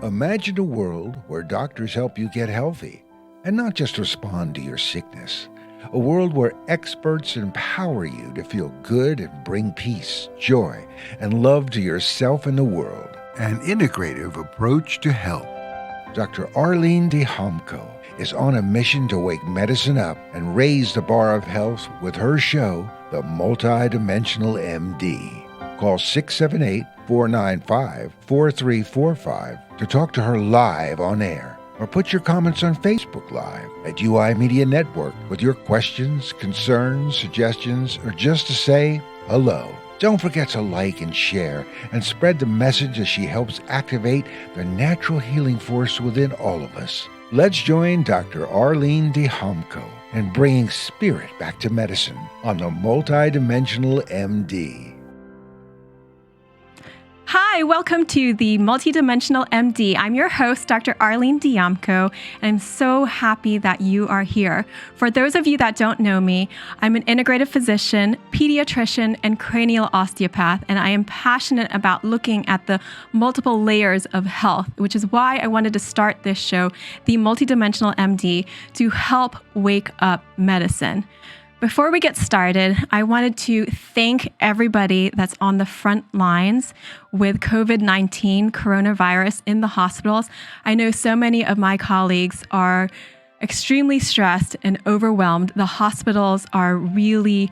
Imagine a world where doctors help you get healthy and not just respond to your sickness. A world where experts empower you to feel good and bring peace, joy, and love to yourself and the world. An integrative approach to health. Dr. Arlene Dijamco is on a mission to wake medicine up and raise the bar of health with her show, The MultiDimensional MD. Call 678-495-4345 to talk to her live on air, or put your comments on Facebook Live at UI Media Network with your questions, concerns, suggestions, or just to say hello. Don't forget to like and share and spread the message as she helps activate the natural healing force within all of us. Let's join Dr. Arlene Dijamco in bringing spirit back to medicine on the MultiDimensional MD. Hi, welcome to the MultiDimensional MD. I'm your host, Dr. Arlene Dijamco, and I'm so happy that you are here. For those of you that don't know me, I'm an integrative physician, pediatrician, and cranial osteopath, and I am passionate about looking at the multiple layers of health, which is why I wanted to start this show, the MultiDimensional MD, to help wake up medicine. Before we get started, I wanted to thank everybody that's on the front lines with COVID-19 coronavirus in the hospitals. I know so many of my colleagues are extremely stressed and overwhelmed. The hospitals are really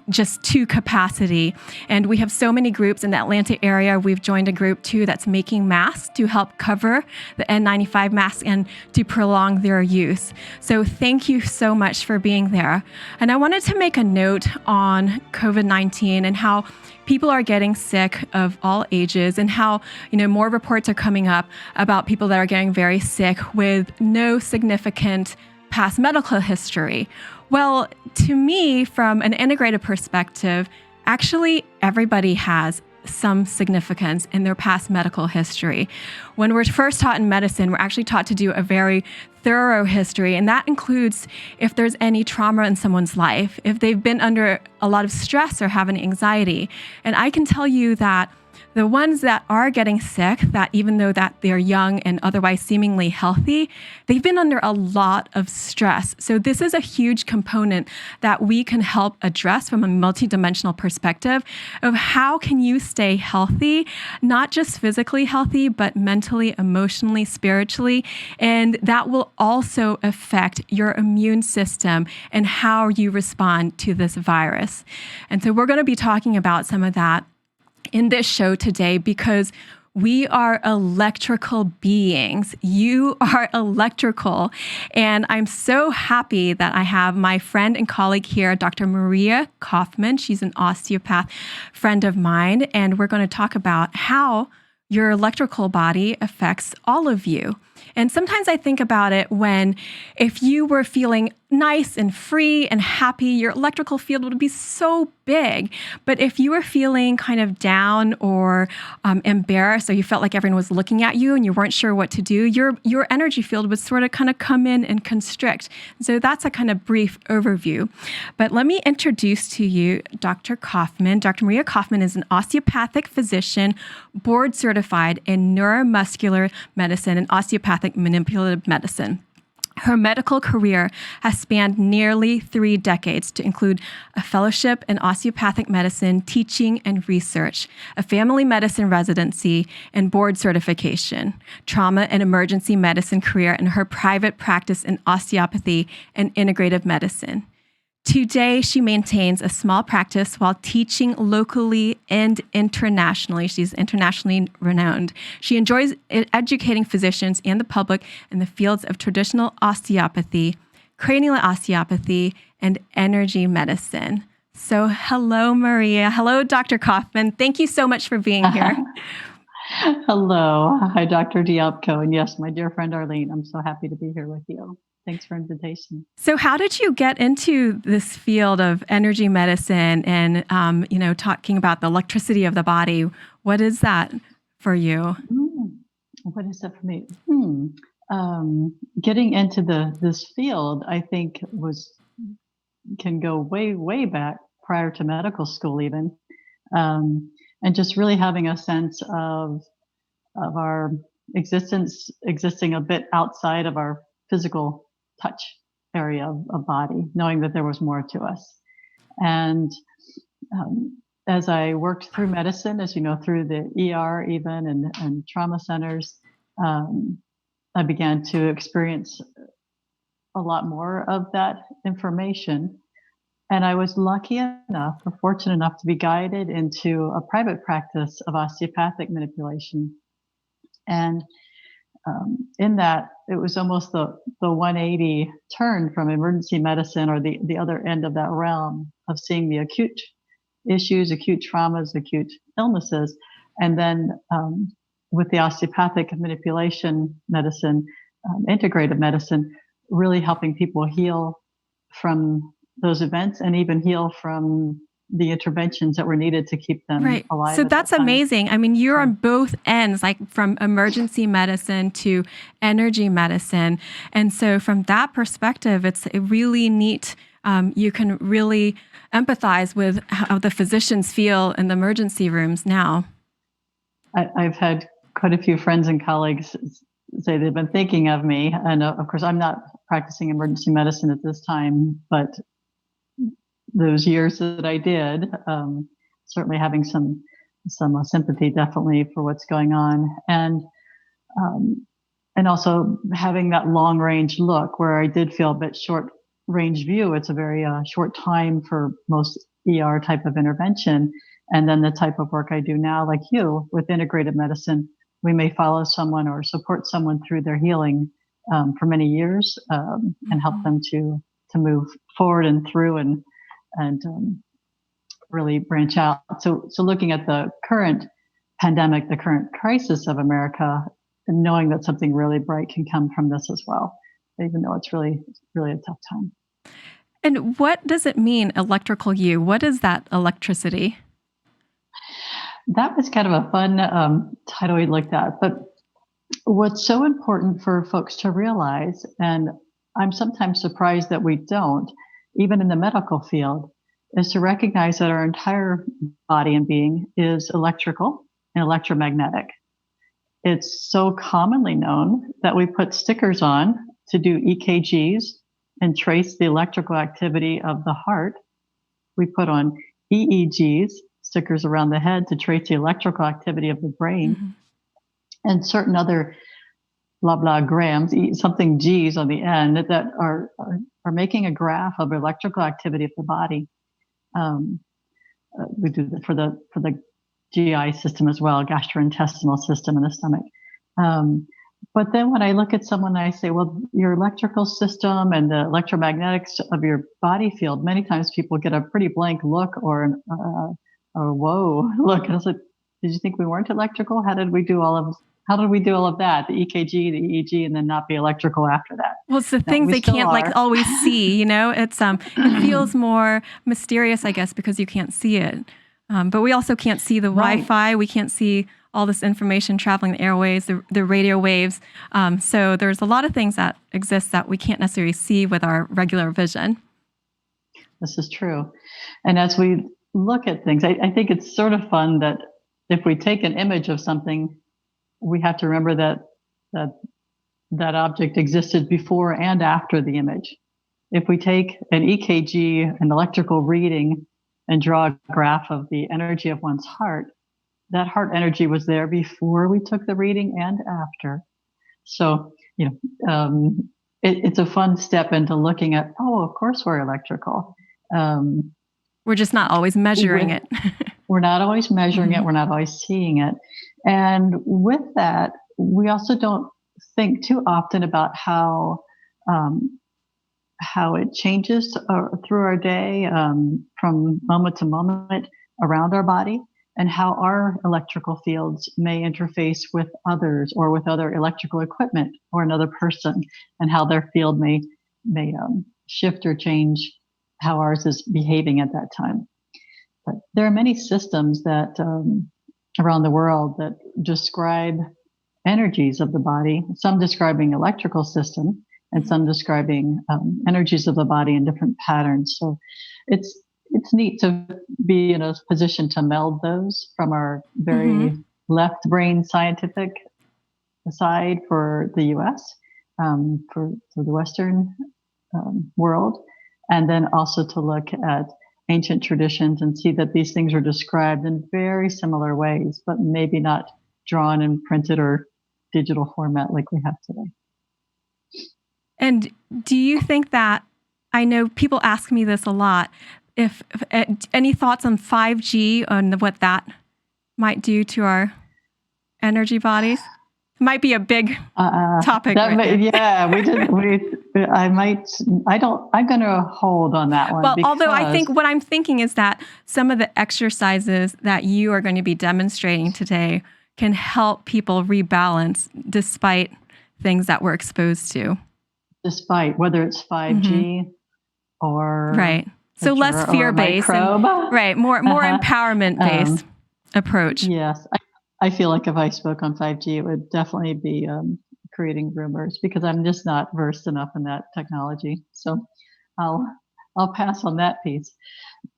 just to capacity. And we have so many groups in the Atlanta area. We've joined a group too that's making masks to help cover the N95 masks and to prolong their use. So thank you so much for being there. And I wanted to make a note on COVID-19 and how people are getting sick of all ages and how, more reports are coming up about people that are getting very sick with no significant past medical history. Well, to me, from an integrated perspective, actually everybody has some significance in their past medical history. When we're first taught in medicine, we're actually taught to do a very thorough history, and that includes if there's any trauma in someone's life, if they've been under a lot of stress or have an anxiety. And I can tell you that the ones that are getting sick, that even though that they're young and otherwise seemingly healthy, they've been under a lot of stress. So this is a huge component that we can help address from a multidimensional perspective of how can you stay healthy, not just physically healthy, but mentally, emotionally, spiritually. And that will also affect your immune system and how you respond to this virus. And so we're going to be talking about some of that in this show today because we are electrical beings. You are electrical. And I'm so happy that I have my friend and colleague here, Dr. Maria Coffman. She's an osteopath friend of mine. And we're going to talk about how your electrical body affects all of you. And sometimes I think about it if you were feeling nice and free and happy, your electrical field would be so big. But if you were feeling kind of down or embarrassed, or you felt like everyone was looking at you and you weren't sure what to do, your energy field would sort of kind of come in and constrict. So that's a kind of brief overview. But let me introduce to you Dr. Coffman. Dr. Maria Coffman is an osteopathic physician, board certified in neuromuscular medicine and osteopathic manipulative medicine. Her medical career has spanned nearly 3 decades to include a fellowship in osteopathic medicine, teaching and research, a family medicine residency, and board certification, trauma and emergency medicine career in her private practice in osteopathy and integrative medicine. Today, she maintains a small practice while teaching locally and internationally. She's internationally renowned. She enjoys educating physicians and the public in the fields of traditional osteopathy, cranial osteopathy, and energy medicine. So hello, Maria. Hello, Dr. Coffman. Thank you so much for being here. Hello. Hi, Dr. Dijamco. And yes, my dear friend Arlene, I'm so happy to be here with you. Thanks for invitation. So how did you get into this field of energy medicine and, talking about the electricity of the body? What is that for you? What is that for me? Getting into this field, I think can go way, way back prior to medical school even. And just really having a sense of our existing a bit outside of our physical touch area of body, knowing that there was more to us. And as I worked through medicine, as you know, through the ER even and trauma centers, I began to experience a lot more of that information. And I was lucky enough or fortunate enough to be guided into a private practice of osteopathic manipulation. And in that, it was almost the 180 turn from emergency medicine or the other end of that realm of seeing the acute issues, acute traumas, acute illnesses. And then with the osteopathic manipulation medicine, integrative medicine, really helping people heal from those events and even heal from the interventions that were needed to keep them alive. So that's amazing. I mean, you're on both ends, like from emergency medicine to energy medicine. And so from that perspective, it's a really neat, you can really empathize with how the physicians feel in the emergency rooms now. I've had quite a few friends and colleagues say they've been thinking of me. And of course, I'm not practicing emergency medicine at this time, but those years that I did, certainly having some sympathy definitely for what's going on. And also having that long range look where I did feel a bit short range view. It's a very short time for most ER type of intervention. And then the type of work I do now, like you, with integrated medicine, we may follow someone or support someone through their healing for many years and help them to move forward and through and really branch out. So looking at the current pandemic, the current crisis of America, and knowing that something really bright can come from this as well, even though it's really a tough time. And what does it mean, electrical you? What is that electricity? That was kind of a fun title we looked at. But what's so important for folks to realize, and I'm sometimes surprised that we don't, even in the medical field, is to recognize that our entire body and being is electrical and electromagnetic. It's so commonly known that we put stickers on to do EKGs and trace the electrical activity of the heart. We put on EEGs, stickers around the head, to trace the electrical activity of the brain, and certain other blah blah grams, something G's on the end that are making a graph of electrical activity of the body. We do that for the GI system as well, gastrointestinal system in the stomach. But then when I look at someone, I say, well, your electrical system and the electromagnetics of your body field, many times people get a pretty blank look or whoa look. And I was like, did you think we weren't electrical? How did we do all of that? The EKG, the EEG, and then not be electrical after that. Well, it's the things they can't always see, you know, it's, it feels more mysterious, I guess, because you can't see it. But we also can't see the Wi-Fi. We can't see all this information traveling the airways, the radio waves. So there's a lot of things that exist that we can't necessarily see with our regular vision. This is true. And as we look at things, I think it's sort of fun that if we take an image of something, we have to remember that object existed before and after the image. If we take an EKG, an electrical reading, and draw a graph of the energy of one's heart, that heart energy was there before we took the reading and after. So, it's a fun step into looking at, of course we're electrical. We're just not always measuring it. We're not always measuring it. We're not always seeing it. And with that, we also don't think too often about how it changes through our day, from moment to moment around our body, and how our electrical fields may interface with others or with other electrical equipment or another person, and how their field may shift or change how ours is behaving at that time. But there are many systems that around the world that describe energies of the body, some describing electrical system and some describing energies of the body in different patterns. So it's neat to be in a position to meld those from our very left brain scientific side for the U.S., for the Western world, and then also to look at ancient traditions and see that these things are described in very similar ways, but maybe not drawn in printed or digital format like we have today. And do you think that, I know people ask me this a lot, if any thoughts on 5G, on what that might do to our energy bodies? Might be a big topic. I'm going to hold on that one. Well, although I think what I'm thinking is that some of the exercises that you are going to be demonstrating today can help people rebalance despite things that we're exposed to. Despite whether it's 5G or right. So less fear-based, right? More empowerment-based approach. Yes, I feel like if I spoke on 5G, it would definitely be creating rumors because I'm just not versed enough in that technology. So I'll pass on that piece.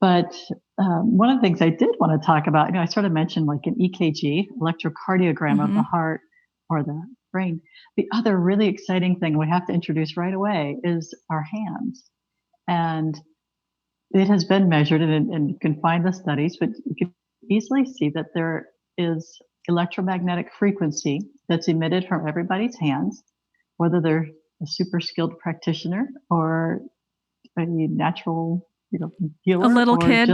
But one of the things I did want to talk about, I sort of mentioned like an EKG, electrocardiogram of the heart or the brain. The other really exciting thing we have to introduce right away is our hands. And it has been measured, and you can find the studies, but you can easily see that there is electromagnetic frequency that's emitted from everybody's hands, whether they're a super skilled practitioner or a natural, healer, a little kid,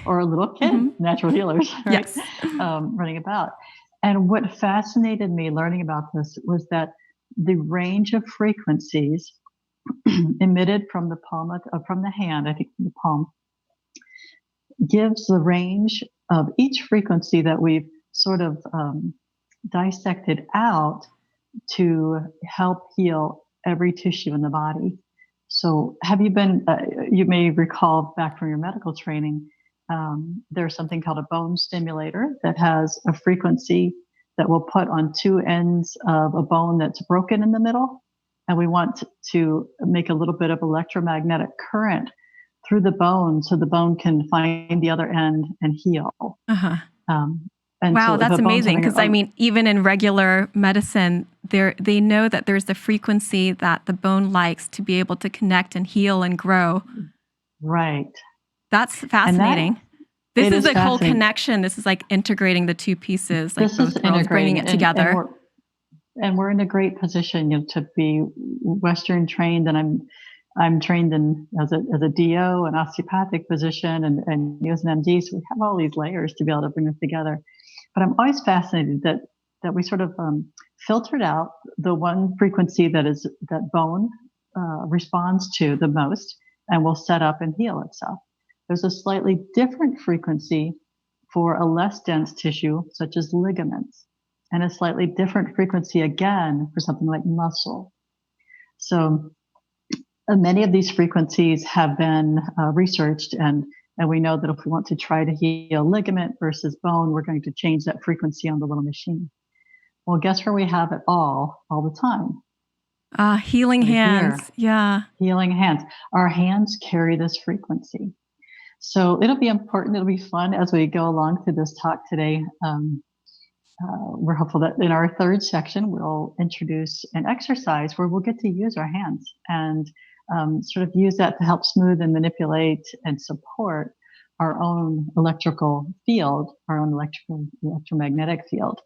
or a little kid, natural healers, right? Yes. Running about. And what fascinated me learning about this was that the range of frequencies emitted from the from the hand, I think from the palm, gives the range of each frequency that we've sort of dissected out to help heal every tissue in the body. So have you been, you may recall back from your medical training, there's something called a bone stimulator that has a frequency that we'll put on two ends of a bone that's broken in the middle. And we want to make a little bit of electromagnetic current through the bone so the bone can find the other end and heal. Wow, so that's amazing. Because even in regular medicine, they know that there's the frequency that the bone likes to be able to connect and heal and grow. Right. That's fascinating. This is a whole connection. This is like integrating the two pieces, like both worlds, bringing it together. And we're in a great position to be Western trained, and I'm trained as a DO, an osteopathic physician, and you as an MD. So we have all these layers to be able to bring this together. But I'm always fascinated that we sort of filtered out the one frequency that bone responds to the most and will set up and heal itself. There's a slightly different frequency for a less dense tissue, such as ligaments, and a slightly different frequency again for something like muscle. So many of these frequencies have been researched, and we know that if we want to try to heal ligament versus bone, we're going to change that frequency on the little machine. Well, guess where we have it all the time? Healing hands. Yeah. Healing hands. Our hands carry this frequency. So it'll be important. It'll be fun as we go along through this talk today. We're hopeful that in our third section, we'll introduce an exercise where we'll get to use our hands and sort of use that to help smooth and manipulate and support our own electrical field, our own electromagnetic field,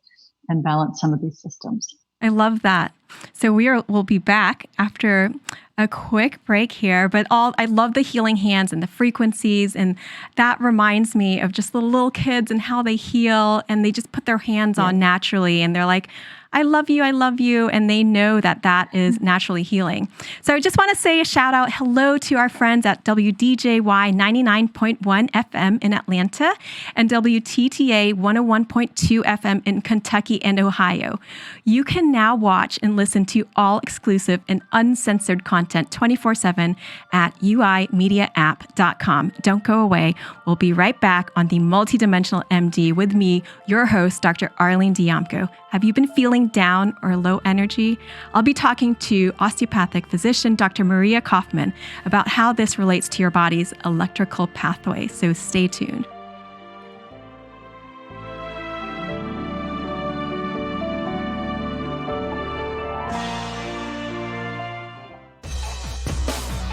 and balance some of these systems. I love that. So we'll be back after a quick break here, but I love the healing hands and the frequencies, and that reminds me of just the little kids and how they heal, and they just put their hands on naturally, and they're like, I love you, and they know that is naturally healing. So I just want to say a shout out, hello to our friends at WDJY 99.1 FM in Atlanta and WTTA 101.2 FM in Kentucky and Ohio. You can now watch and listen to all exclusive and uncensored content 24/7 at uimediaapp.com. Don't go away. We'll be right back on the MultiDimensional MD with me, your host, Dr. Arlene Dijamco. Have you been feeling down or low energy? I'll be talking to osteopathic physician Dr. Maria Coffman about how this relates to your body's electrical pathway, so stay tuned.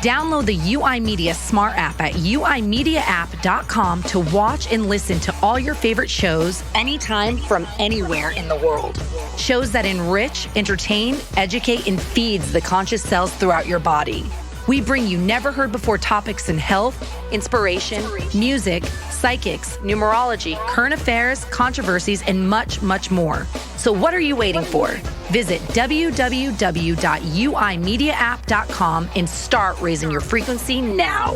Download the UI Media Smart app at uimediaapp.com to watch and listen to all your favorite shows anytime from anywhere in the world. Shows that enrich, entertain, educate, and feeds the conscious cells throughout your body. We bring you never heard before topics in health, inspiration, music, psychics, numerology, current affairs, controversies, and much, much more. So what are you waiting for? Visit www.uimediaapp.com and start raising your frequency now.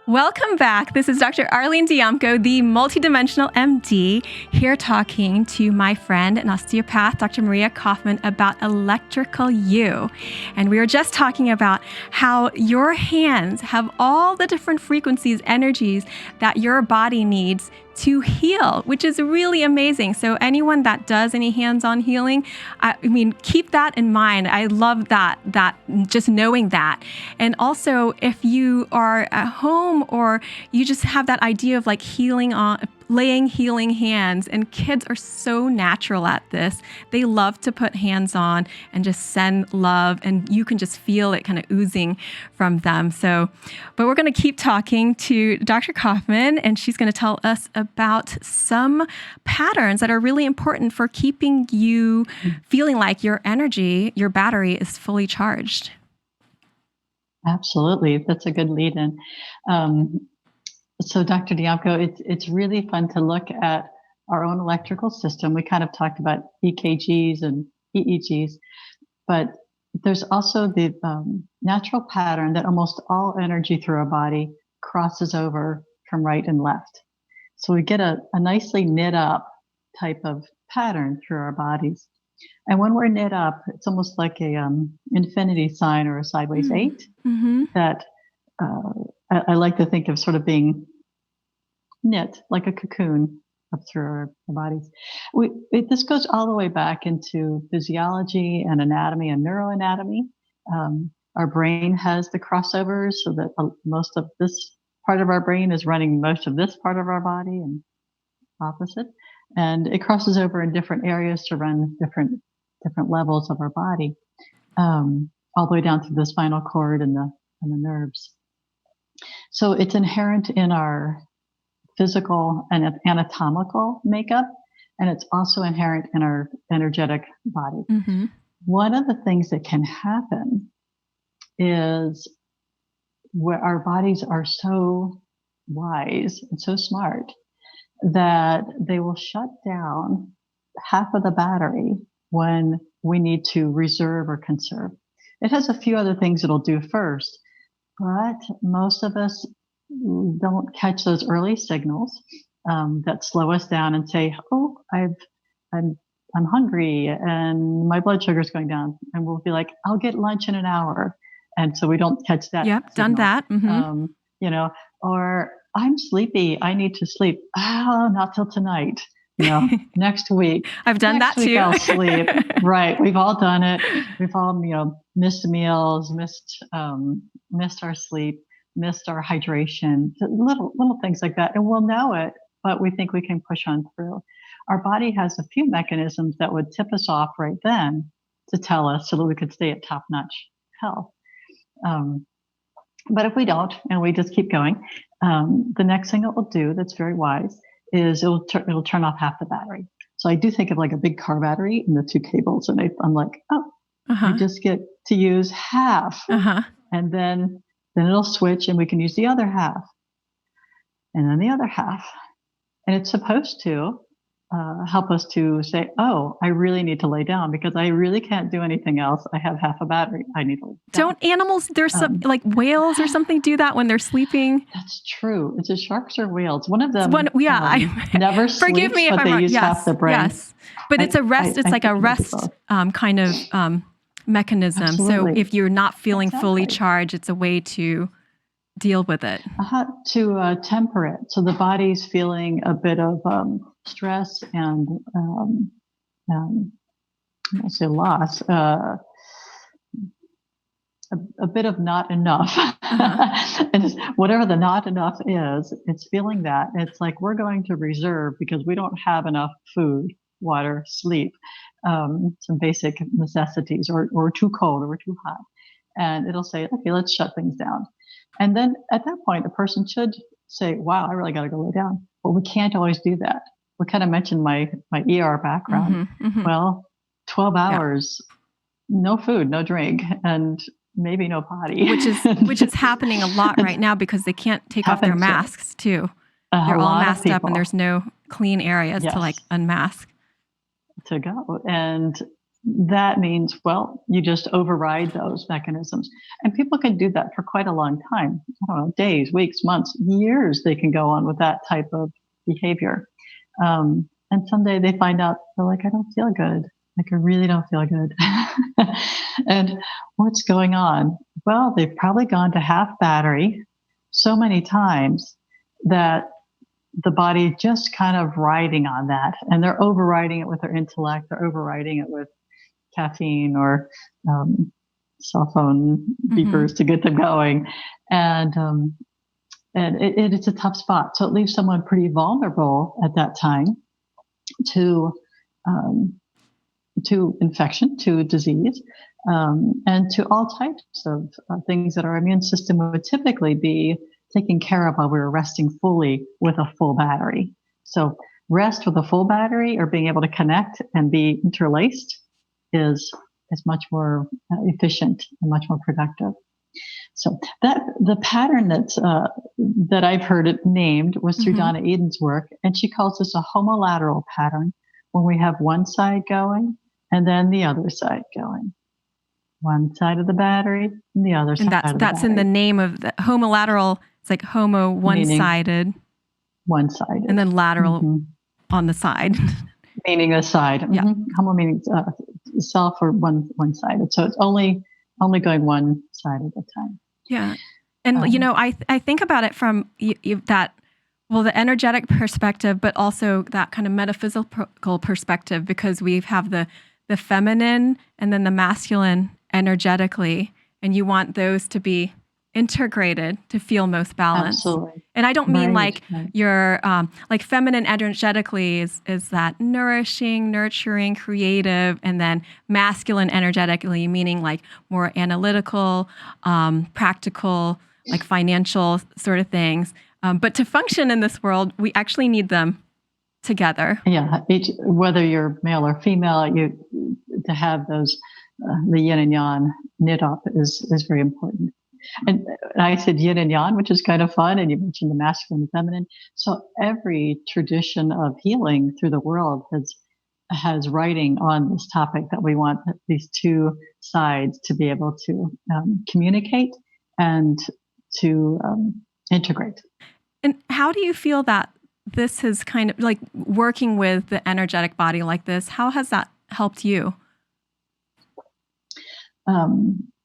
Welcome back. This is Dr. Arlene Dijamco, the multidimensional MD, here talking to my friend and osteopath, Dr. Maria Coffman, about electrical you. And we were just talking about how your hands have all the different frequencies, energies that your body needs to heal, which is really amazing. So anyone that does any hands-on healing, I mean, keep that in mind. I love that just knowing that. And also, if you are at home or you just have that idea of like laying healing hands, and kids are so natural at this. They love to put hands on and just send love, and you can just feel it kind of oozing from them. So, but we're going to keep talking to Dr. Coffman, and she's going to tell us about some patterns that are really important for keeping you feeling like your energy, your battery is fully charged. Absolutely. That's a good lead in. So Dr. Dijamco, it's really fun to look at our own electrical system. We kind of talked about EKGs and EEGs, but there's also the natural pattern that almost all energy through our body crosses over from right and left. So we get a nicely knit up type of pattern through our bodies. And when we're knit up, it's almost like a infinity sign or a sideways 8 that I like to think of sort of being knit like a cocoon up through our bodies. This goes all the way back into physiology and anatomy and neuroanatomy. Our brain has the crossovers so that most of this part of our brain is running most of this part of our body and opposite. And it crosses over in different areas to run different levels of our body, all the way down to the spinal cord and the nerves. So it's inherent in our physical and anatomical makeup, and it's also inherent in our energetic body. One of the things that can happen is where our bodies are so wise and so smart that they will shut down half of the battery when we need to reserve or conserve. It has a few other things it'll do first, but most of us don't catch those early signals that slow us down and say, "Oh, I'm hungry and my blood sugar is going down," and we'll be like, "I'll get lunch in an hour," and so we don't catch that. Yep, done that. Or I'm sleepy. I need to sleep. Oh, not till tonight. Next week. I've done that too. I'll sleep. Right. We've all done it. We've all, missed meals, missed our sleep, missed our hydration, little things like that. And we'll know it, but we think we can push on through. Our body has a few mechanisms that would tip us off right then to tell us so that we could stay at top-notch health. But if we don't, and we just keep going, the next thing it will do that's very wise is it'll turn off half the battery. So I do think of like a big car battery and the two cables, and I'm like, we just get to use half, and then it'll switch, and we can use the other half, and then the other half, and it's supposed to help us to say, "Oh, I really need to lay down because I really can't do anything else. I have half a battery. I need to lay down." Don't animals, there's some like whales or something do that when they're sleeping? That's true. Is it sharks or whales? One of them never sleeps, forgive me if but I'm they wrong. use half the brain. Yes, but it's a rest. It's like a rest kind of mechanism. Absolutely. So if you're not feeling fully charged, it's a way to deal with it. To temper it. So the body's feeling a bit of stress and I'll say loss, a bit of not enough. And whatever the not enough is, it's feeling that. It's like we're going to reserve because we don't have enough food. water, sleep, some basic necessities, or we're too cold or we're too hot. And it'll say, okay, let's shut things down. And then at that point, a person should say, wow, I really got to go lay down. But we can't always do that. We kind of mentioned my ER background. Well, 12 hours, no food, no drink, and maybe no potty. Which is happening a lot right now because they can't take off their masks too. They're all masked up and there's no clean areas to like unmask. To go. And that means, well, you just override those mechanisms. And people can do that for quite a long time. I don't know, days, weeks, months, years, they can go on with that type of behavior. And someday they find out, they're like, I don't feel good. Like, I really don't feel good. And what's going on? Well, they've probably gone to half battery so many times that the body just kind of riding on that. And they're overriding it with their intellect. They're overriding it with caffeine or cell phone beepers to get them going. And it's a tough spot. So it leaves someone pretty vulnerable at that time to infection, to disease, and to all types of things that our immune system would typically be taken care of while we were resting fully with a full battery. So rest with a full battery or being able to connect and be interlaced is much more efficient and much more productive. So that the pattern that I've heard it named was through Donna Eden's work, and she calls this a Homo Lateral pattern, when we have one side going and then the other side going. One side of the battery and the other side of the battery. That's in the name of the Homo Lateral. It's like Homo one-sided. One-sided. And then lateral on the side. Meaning a side. Yeah. Homo meaning self or one-sided. So it's only going one side at a time. Yeah. And, I think about it from that, well, the energetic perspective, but also that kind of metaphysical perspective, because we have the feminine and then the masculine energetically, and you want those to be integrated to feel most balanced. Absolutely. And I don't mean your like feminine energetically is that nourishing, nurturing, creative, and then masculine energetically meaning like more analytical, practical, like financial sort of things. But to function in this world, we actually need them together. Yeah, whether you're male or female, to have those the yin and yang knit up is very important. And I said yin and yang, which is kind of fun. And you mentioned the masculine and feminine. So every tradition of healing through the world has writing on this topic that we want these two sides to be able to communicate and to integrate. And how do you feel that this is kind of like working with the energetic body like this? How has that helped you?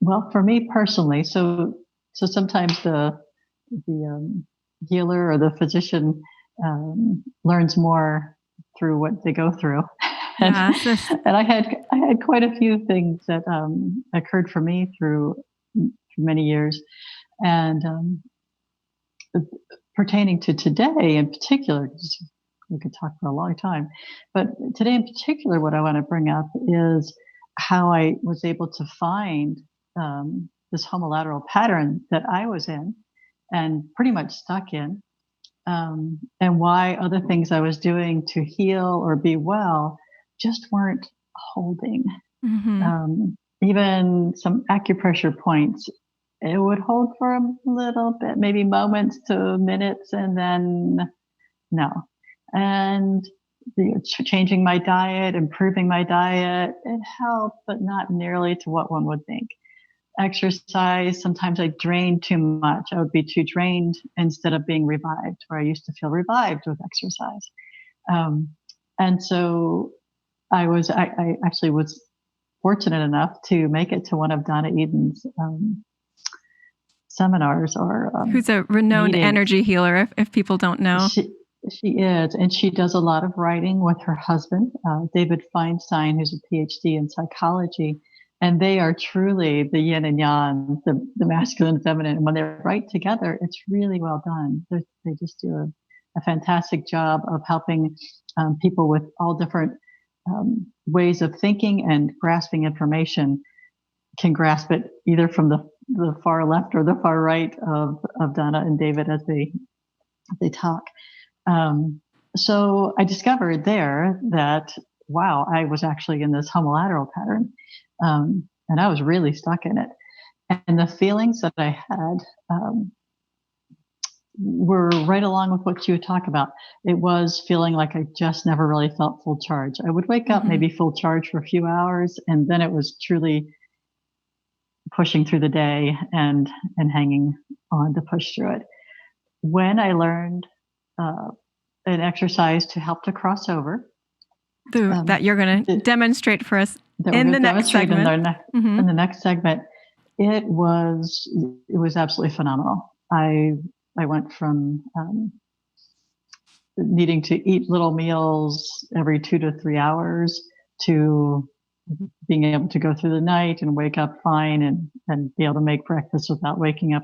Well, for me personally, so sometimes the healer or the physician learns more through what they go through. And I had quite a few things that occurred for me through many years, and pertaining to today in particular. We could talk for a long time, but today in particular, what I want to bring up is how I was able to find this homolateral pattern that I was in and pretty much stuck in, and why other things I was doing to heal or be well just weren't holding. Even some acupressure points, it would hold for a little bit, maybe moments to minutes, and then no. And changing my diet, improving my diet, it helped, but not nearly to what one would think. Exercise, sometimes I drained too much. I would be too drained instead of being revived, where I used to feel revived with exercise. And so I actually was fortunate enough to make it to one of Donna Eden's seminars, or who's a renowned energy healer, if people don't know. She is, and she does a lot of writing with her husband, David Feinstein, who's a PhD in psychology, and they are truly the yin and yang, the masculine and feminine. And when they write together, it's really well done. They just do a fantastic job of helping people with all different ways of thinking and grasping information can grasp it either from the far left or the far right of Donna and David as they talk. So I discovered there that, wow, I was actually in this Homo lateral pattern, and I was really stuck in it. And the feelings that I had were right along with what you would talk about. It was feeling like I just never really felt full charge. I would wake up maybe full charge for a few hours, and then it was truly pushing through the day and hanging on to push through it. When I learned an exercise to help to cross over, that you're going to demonstrate for us in the next segment. In the next segment, it was absolutely phenomenal. I went from needing to eat little meals every 2 to 3 hours to being able to go through the night and wake up fine and be able to make breakfast without waking up,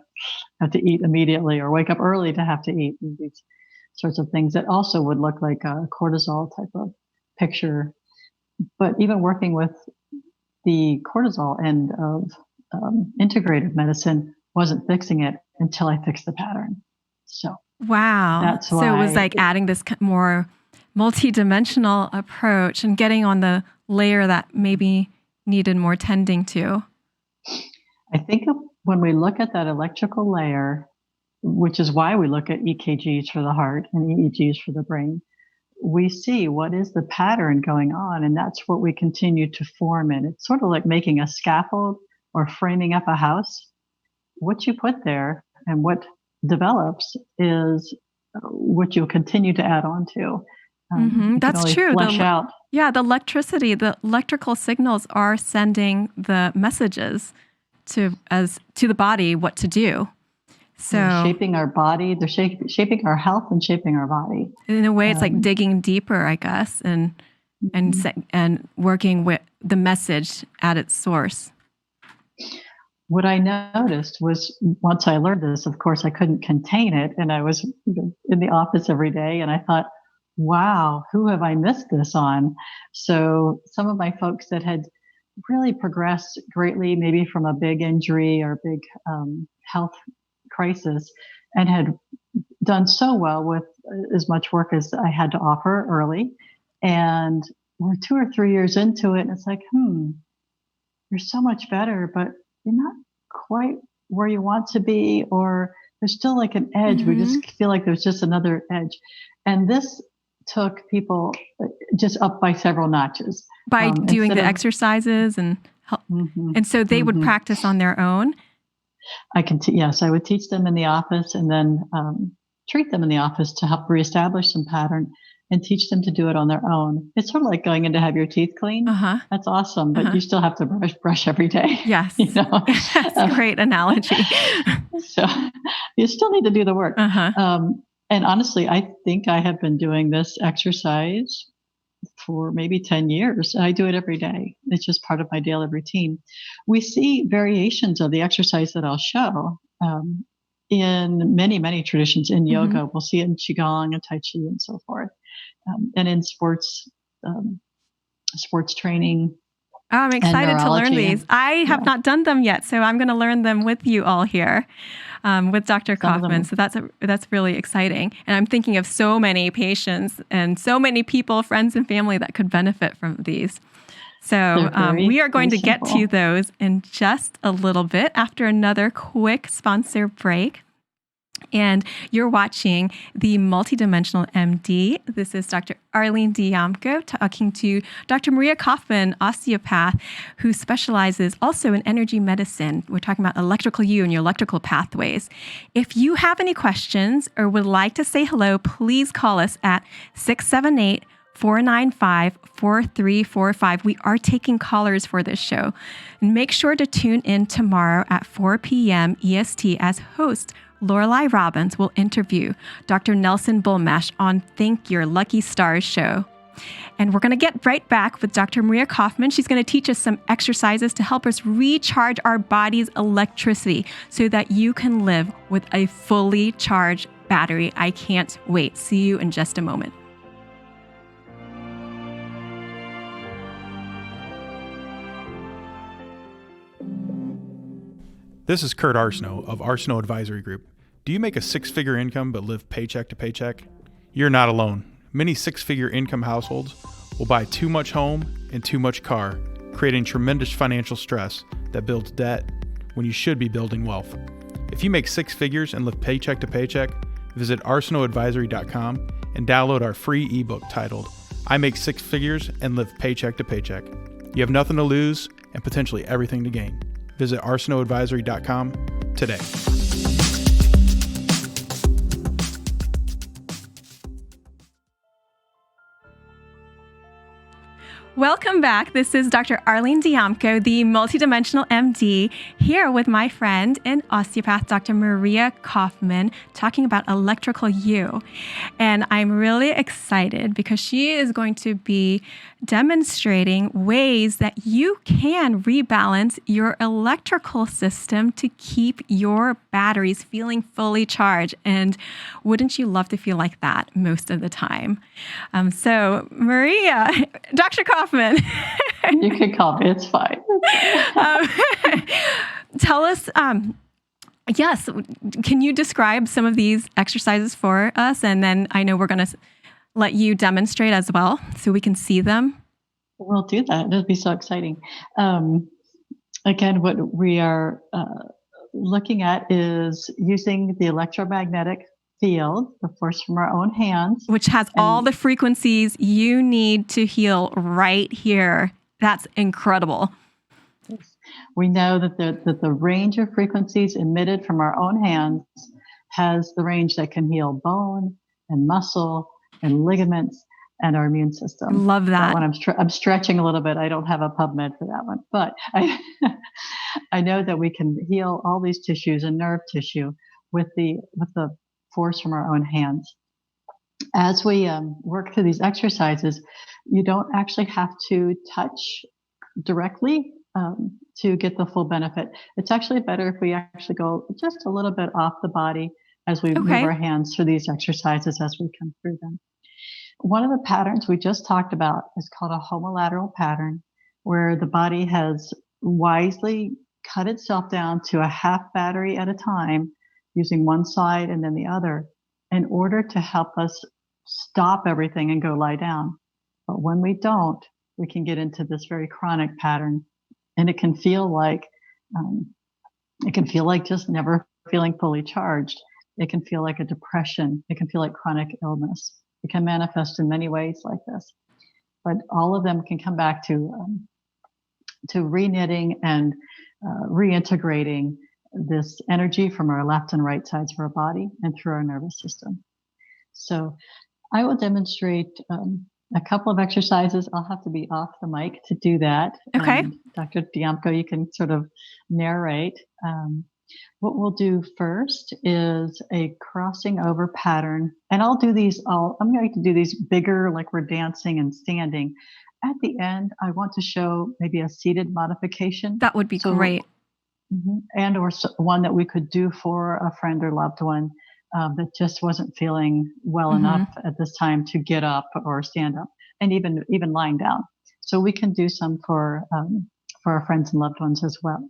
have to eat immediately, or wake up early to have to eat. These sorts of things that also would look like a cortisol type of picture. But even working with the cortisol end of integrative medicine wasn't fixing it until I fixed the pattern. So wow, that's so why it was like adding this more multidimensional approach and getting on the layer that maybe needed more tending to. I think when we look at that electrical layer, which is why we look at EKGs for the heart and EEGs for the brain, we see what is the pattern going on, and that's what we continue to form in. It's sort of like making a scaffold or framing up a house. What you put there and what develops is what you'll continue to add on to. That's true. Out. Yeah, the electrical signals are sending the messages to the body what to do. So they're shaping our body, they're shaping our health and shaping our body. In a way, it's like digging deeper, I guess, and working with the message at its source. What I noticed was, once I learned this, of course, I couldn't contain it, and I was in the office every day, and I thought, wow, who have I missed this on? So some of my folks that had really progressed greatly, maybe from a big injury or big health crisis, and had done so well with as much work as I had to offer early. And we're 2 or 3 years into it, and it's like, you're so much better, but you're not quite where you want to be, or there's still like an edge. We just feel like there's just another edge. And this took people just up by several notches. By doing the exercises and help. And so they would practice on their own? Yes, I would teach them in the office, and then treat them in the office to help reestablish some pattern and teach them to do it on their own. It's sort of like going in to have your teeth cleaned. That's awesome, but you still have to brush every day. Yes. That's a great analogy. So you still need to do the work. And honestly, I think I have been doing this exercise for maybe 10 years. I do it every day. It's just part of my daily routine. We see variations of the exercise that I'll show in many, many traditions. In yoga, we'll see it in Qigong and Tai Chi and so forth. And in sports training. Oh, I'm excited to learn these. I have not done them yet, so I'm going to learn them with you all here, with Dr. Coffman. So that's really exciting. And I'm thinking of so many patients and so many people, friends and family that could benefit from these. So we are going to get to those in just a little bit after another quick sponsor break. And you're watching the Multidimensional MD. This is Dr. Arlene Dijamco talking to Dr. Maria Coffman, osteopath, who specializes also in energy medicine. We're talking about electrical you and your electrical pathways. If you have any questions or would like to say hello, please call us at 678-495-4345. We are taking callers for this show. And make sure to tune in tomorrow at 4 p.m. EST as host Lorelei Robbins will interview Dr. Nelson Bulmesh on Thank Your Lucky Stars show. And we're going to get right back with Dr. Maria Coffman. She's going to teach us some exercises to help us recharge our body's electricity so that you can live with a fully charged battery. I can't wait. See you in just a moment. This is Kurt Arsenault of Arsenault Advisory Group. Do you make a six-figure income but live paycheck to paycheck? You're not alone. Many six-figure income households will buy too much home and too much car, creating tremendous financial stress that builds debt when you should be building wealth. If you make six figures and live paycheck to paycheck, visit arsenaultadvisory.com and download our free ebook titled, I Make Six Figures and Live Paycheck to Paycheck. You have nothing to lose and potentially everything to gain. Visit arsenaultadvisory.com today. Welcome back. This is Dr. Arlene Dijamco, the MultiDimensional MD, here with my friend and osteopath, Dr. Maria Coffman, talking about electrical U. And I'm really excited because she is going to be demonstrating ways that you can rebalance your electrical system to keep your batteries feeling fully charged. And wouldn't you love to feel like that most of the time? So Maria, Dr. Coffman. You can call me, it's fine. Tell us, yes, can you describe some of these exercises for us? And then I know we're going to let you demonstrate as well so we can see them. We'll do that. It'll be so exciting. Again, what we are looking at is using the electromagnetic field, the force from our own hands. Which has all the frequencies you need to heal right here. That's incredible. We know that the range of frequencies emitted from our own hands has the range that can heal bone and muscle and ligaments and our immune system. Love that. When I'm stretching a little bit, I don't have a PubMed for that one, but I know that we can heal all these tissues and nerve tissue with the force from our own hands. As we work through these exercises, you don't actually have to touch directly to get the full benefit. It's actually better if we actually go just a little bit off the body as we move our hands through these exercises as we come through them. One of the patterns we just talked about is called a Homo lateral pattern, where the body has wisely cut itself down to a half battery at a time, using one side and then the other, in order to help us stop everything and go lie down. But when we don't, we can get into this very chronic pattern, and it can feel like just never feeling fully charged. It can feel like a depression. It can feel like chronic illness. It can manifest in many ways like this, but all of them can come back to re-knitting and reintegrating this energy from our left and right sides of our body and through our nervous system. So I will demonstrate a couple of exercises. I'll have to be off the mic to do that. Okay. Dr. Dijamco, you can sort of narrate. What we'll do first is a crossing over pattern. And I'll do these I'm going to do these bigger, like we're dancing and standing. At the end, I want to show maybe a seated modification. That would be great. And or one that we could do for a friend or loved one that just wasn't feeling well enough at this time to get up or stand up, and even lying down. So we can do some for our friends and loved ones as well.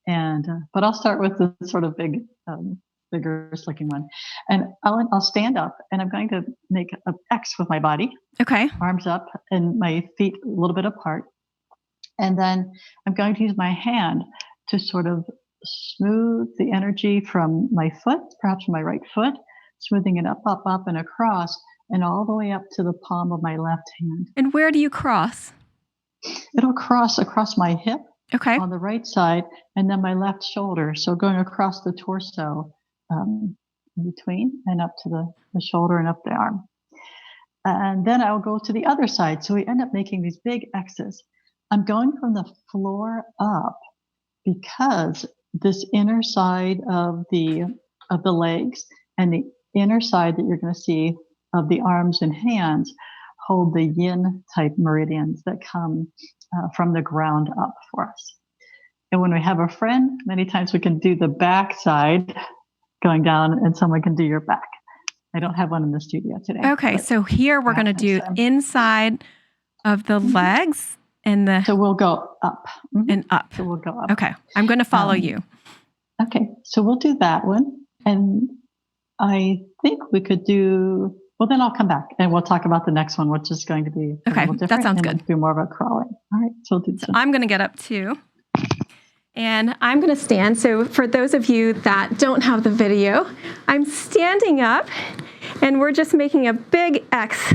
And but I'll start with the sort of bigger looking one, and I'll stand up, and I'm going to make an X with my body. Okay. Arms up and my feet a little bit apart, and then I'm going to use my hand to sort of smooth the energy from my foot, perhaps from my right foot, smoothing it up, and across, and all the way up to the palm of my left hand. And where do you cross? It'll cross across my hip on the right side, and then my left shoulder. So going across the torso in between and up to the shoulder and up the arm. And then I'll go to the other side. So we end up making these big X's. I'm going from the floor up, because this inner side of the legs and the inner side that you're going to see of the arms and hands hold the yin type meridians that come from the ground up for us. And when we have a friend, many times we can do the back side going down, and someone can do your back. I don't have one in the studio today. Okay, so here we're going to do inside of the legs. So we'll go up. And up. So we'll go up. Okay. I'm going to follow you. Okay, so we'll do that one. And I think we could do, well, then I'll come back and we'll talk about the next one, which is going to be a Okay, little different. that sounds and good. We'll do more of a crawling. All right, so we'll do So I'm going to get up too. And I'm going to stand. So for those of you that don't have the video, I'm standing up and we're just making a big X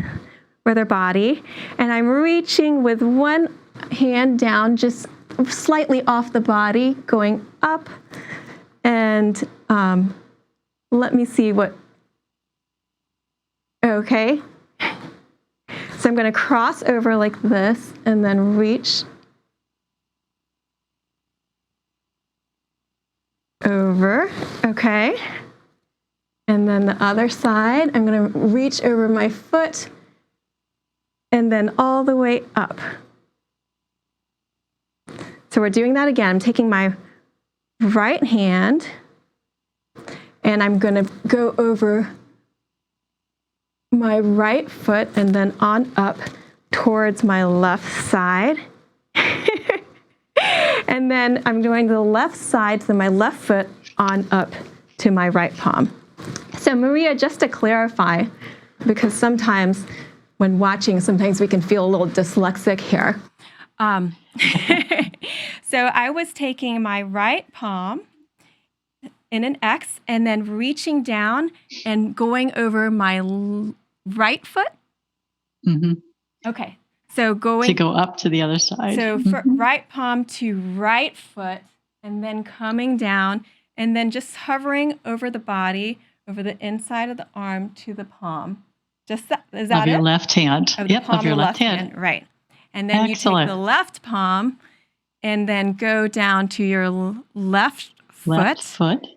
with our body. And I'm reaching with one hand down, just slightly off the body, going up. And let me see what, okay. So I'm going to cross over like this and then reach over, okay. And then the other side, I'm going to reach over my foot and then all the way up. So we're doing that again. I'm taking my right hand and I'm going to go over my right foot and then on up towards my left side. And then I'm going to the left side, so my left foot on up to my right palm. So Maria, just to clarify, because sometimes when watching, sometimes we can feel a little dyslexic here. So I was taking my right palm in an X and then reaching down and going over my right foot. Mm-hmm. Okay. So going to go up to the other side. So right palm to right foot and then coming down and then just hovering over the body, over the inside of the arm to the palm. Just that, is that of your left hand. Of your left hand. Right. And then Excellent. You take the left palm and then go down to your left foot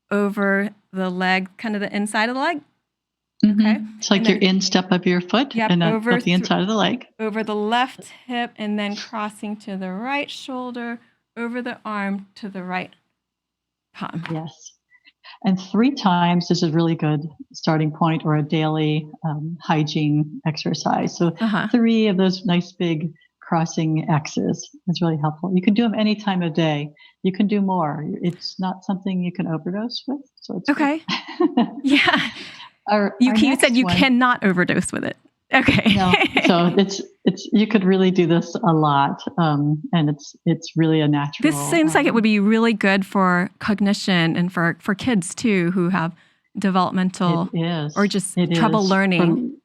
over the leg, kind of the inside of the leg. Mm-hmm. Okay. It's like your instep of your foot and over the inside of the leg. Over the left hip and then crossing to the right shoulder, over the arm to the right palm. Yes. And 3 times is a really good starting point or a daily hygiene exercise. So 3 of those nice big crossing X's is really helpful. You can do them any time of day. You can do more. It's not something you can overdose with. So it's okay. Yeah. You said you cannot overdose with it. Okay. No, so it's you could really do this a lot, and it's really a natural. This seems like it would be really good for cognition and for kids too who have developmental or just trouble learning.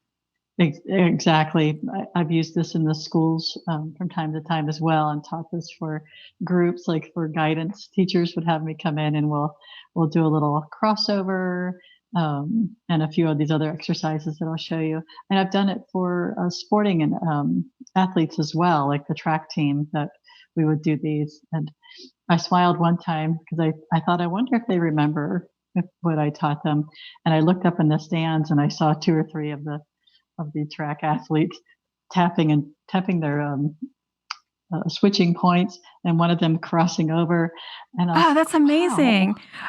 Exactly. I've used this in the schools from time to time as well, and taught this for groups, like for guidance. Teachers would have me come in, and we'll do a little crossover. And a few of these other exercises that I'll show you. And I've done it for sporting and athletes as well, like the track team, that we would do these. And I smiled one time because I thought, I wonder if they remember what I taught them. And I looked up in the stands and I saw 2 or 3 of the track athletes tapping their switching points, and one of them crossing over. And that's amazing.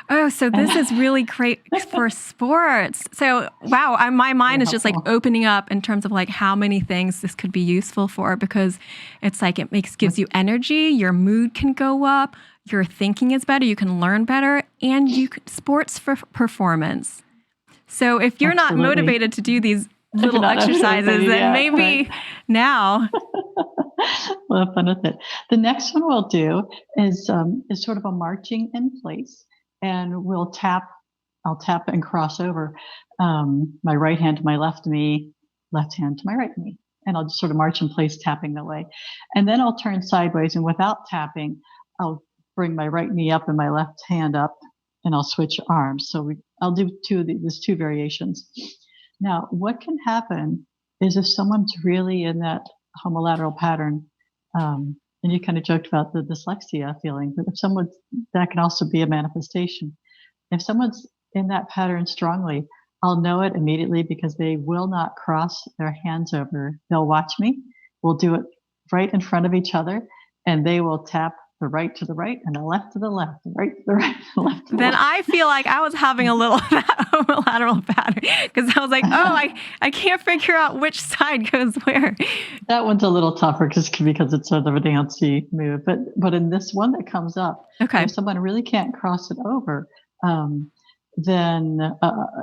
Wow. Oh, so this is really great for sports. So, wow, my mind is just like opening up in terms of like how many things this could be useful for, because it's like gives you energy, your mood can go up, your thinking is better, you can learn better, and sports for performance. So if you're not motivated to do these little exercises, then maybe now. We'll have fun with it. The next one we'll do is sort of a marching in place, and I'll tap and cross over my right hand to my left knee, left hand to my right knee, and I'll just sort of march in place, tapping the way. And then I'll turn sideways, and without tapping, I'll bring my right knee up and my left hand up, and I'll switch arms. So I'll do there's 2 variations. Now, what can happen is if someone's really in that homolateral pattern, and you kind of joked about the dyslexia feeling, but that can also be a manifestation. If someone's in that pattern strongly, I'll know it immediately because they will not cross their hands over. They'll watch me. We'll do it right in front of each other, and they will tap the right to the right, and the left to the left, the right to the right, the left to the Then left. I feel like I was having a little of that homolateral pattern because I was like, I can't figure out which side goes where. That one's a little tougher because it's sort of a dancey move. But in this one that comes up, Okay. if someone really can't cross it over, then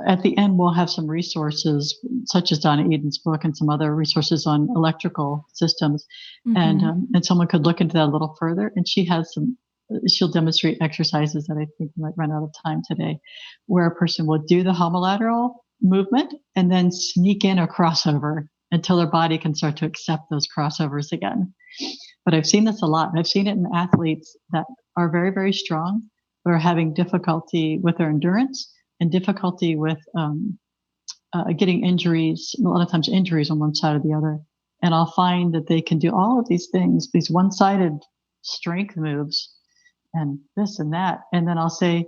at the end we'll have some resources such as Donna Eden's book and some other resources on electrical systems, and someone could look into that a little further. And she'll demonstrate exercises that I think we might run out of time today, where a person will do the homolateral movement and then sneak in a crossover until their body can start to accept those crossovers again. But I've seen this a lot. I've seen it in athletes that are very, very strong, but are having difficulty with their endurance and difficulty with getting injuries, a lot of times injuries on one side or the other. And I'll find that they can do all of these things, these one-sided strength moves and this and that. And then I'll say,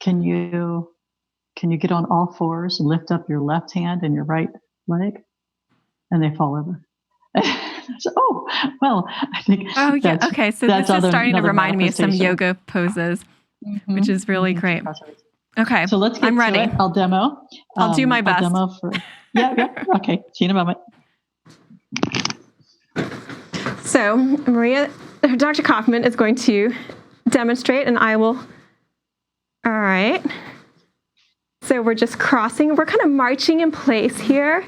can you get on all fours and lift up your left hand and your right leg? And they fall over. So, well, I think. Oh, yeah. Okay. So this is starting to remind me of some yoga poses, which is really great. Okay. So let's get I'm ready. to it. I'll demo. I'll do my best. I'll demo for, yeah. Okay. See you in a moment. So Dr. Coffman is going to demonstrate, and I will. All right. So we're just crossing. We're kind of marching in place here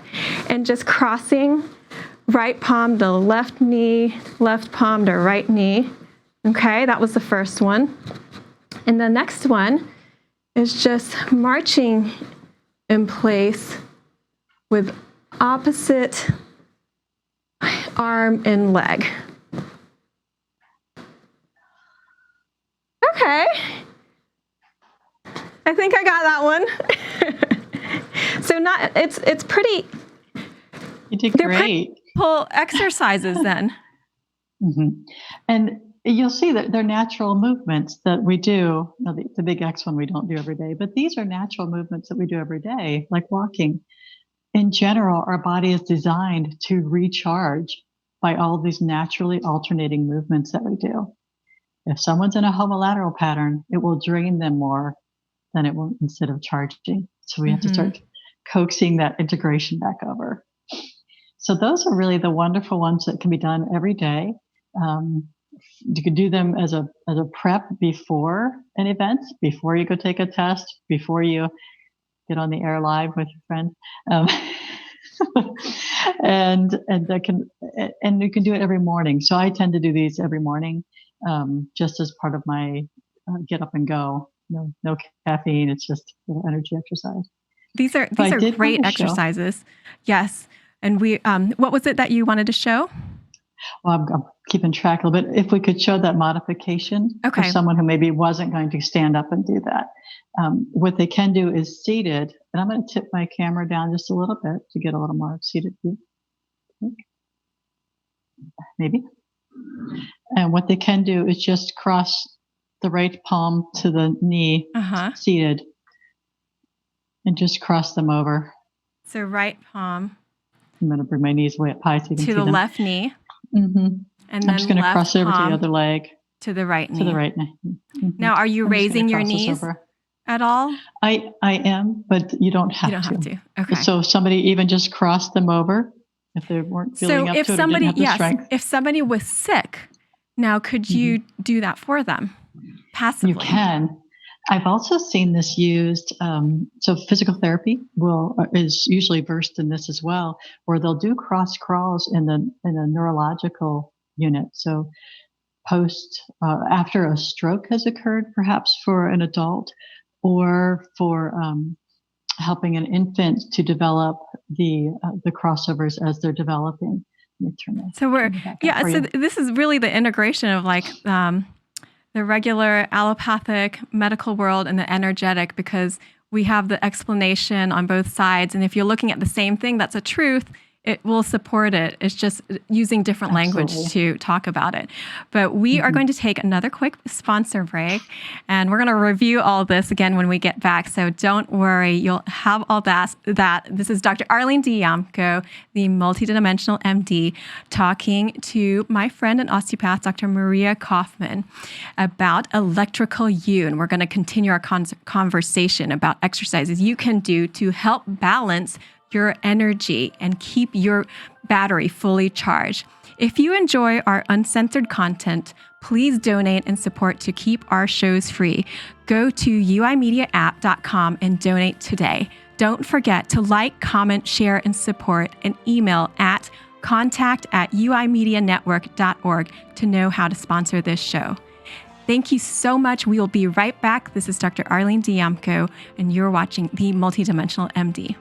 and just crossing right palm to left knee, left palm to right knee. Okay, that was the first one. And the next one is just marching in place with opposite arm and leg. Okay. I think I got that one. So it's pretty. You did great. Pretty cool exercises then. And you'll see that they're natural movements that we do. The big X one we don't do every day, but these are natural movements that we do every day, like walking. In general, our body is designed to recharge by all these naturally alternating movements that we do. If someone's in a homolateral pattern, it will drain them more than it will instead of charging. So we have to start coaxing that integration back over. So those are really the wonderful ones that can be done every day. You could do them as a prep before an event, before you go take a test, before you get on the air live with your friend, and you can do it every morning. So I tend to do these every morning, just as part of my get up and go. No caffeine. It's just a little energy exercise. These are great exercises. Yes. And what was it that you wanted to show? Well, I'm keeping track a little bit. If we could show that modification for someone who maybe wasn't going to stand up and do that. What they can do is seated, and I'm going to tip my camera down just a little bit to get a little more seated view. Maybe. And what they can do is just cross the right palm to the knee, seated, and just cross them over. So right palm. I'm going to bring my knees way up high so you can see them. To the left knee. And then I'm just going to cross over to the other leg. To the right knee. To the right knee. Now, are you raising your knees at all? I am, but you don't have to. You don't have to. Okay. So if somebody even just crossed them over, if they weren't feeling up to it or didn't have the strength. If somebody was sick, now could you do that for them passively? You can. I've also seen this used. So physical therapy is usually versed in this as well, where they'll do cross crawls in a neurological unit. So after a stroke has occurred, perhaps for an adult, or for helping an infant to develop the crossovers as they're developing. Let me turn that. So this is really the integration of like the regular allopathic medical world and the energetic, because we have the explanation on both sides. And if you're looking at the same thing, that's a truth. it will support it. It's just using different language to talk about it. But we are going to take another quick sponsor break, and we're going to review all this again when we get back. So don't worry, you'll have all that. This is Dr. Arlene Dijamco, the MultiDimensional MD, talking to my friend and osteopath, Dr. Maria Coffman, about electrical U. And we're going to continue our conversation about exercises you can do to help balance your energy and keep your battery fully charged. If you enjoy our uncensored content, please donate and support to keep our shows free. Go to uimediaapp.com and donate today. Don't forget to like, comment, share, and support, and email at contact@uimedianetwork.org to know how to sponsor this show. Thank you so much. We will be right back. This is Dr. Arlene Dijamco, and you're watching the MultiDimensional MD.